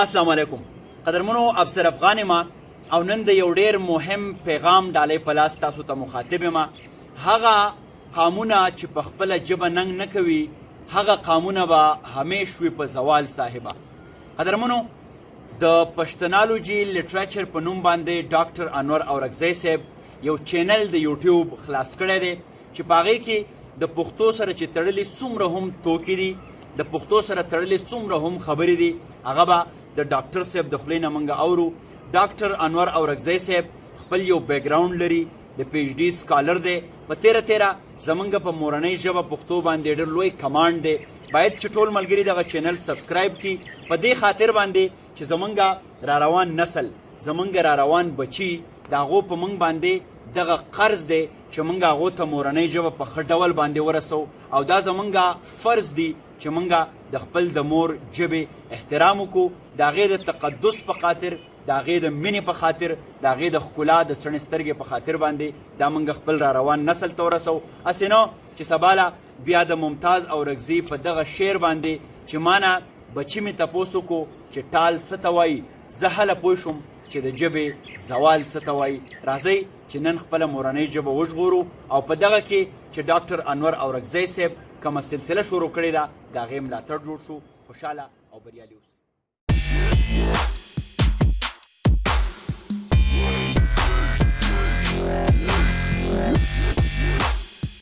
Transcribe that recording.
السلام علیکم قدرمنو افسر افغان ما او نن د یو ډیر مهم پیغام ډالۍ په لاس تاسو ته مخاطب یم. هغه قامونه چې په خپله ژبه ننګ نه کوي هغه قامونه به همیش وي په زوال صاحبه. قدرمنو د پښتنالوجي لټریچر په نوم باندې ډاکټر انور اورکزی صاحب یو چینل د یوټیوب خلاص کړی دی چې په هغې کې د پښتو سره چې تړلي څومره هم توکي دي، د پښتو سره تړلې څومره هم خبرې دي، هغه به د ډاکټر صاحب د خولې نه موږ اورو. ډاکټر انور اورکزی صاحب خپل یو بیکګراوند لري، د پی ایچ ډي سکالر دی، په تیره زمونږ په مورنۍ ژبه پښتو باندې ډېر لوی کمانډ دی. باید چې ټول ملګري دغه چینل سبسکرایب کړي په دې خاطر باندې چې زمونږ را روان نسل، زمونږ را روان بچي د هغو په موږ باندې دغه قرض دی چې موږ هغو ته مورنۍ ژبه په ښه ډول باندې ورسو، او دا زمونږ فرض دی چې موږ د خپل د مور ژبې احترام وکړو، د هغې د تقدس په خاطر، د هغې د مینې په خاطر، د هغې د ښکلا د څڼې سترګې په خاطر باندې دا موږ خپل را روان نسل ته ورسو. هسې نه چې سباله بیا د ممتاز اورکزي په دغه شعر باندې چې مانه بچي مې تپوس وکړو چې ټال څه ته وایي، زه هله پوه شوم چې د ژبې زوال څه ته وایي. راځئ چې نن خپله مورنۍ ژبه وژغورو او په دغه کې چې ډاکټر انور اورکزی صاحب کومه سلسله شروع کړې ده د هغې ملاتړ جوړ شو. خوشحاله او بریالي اوسئ.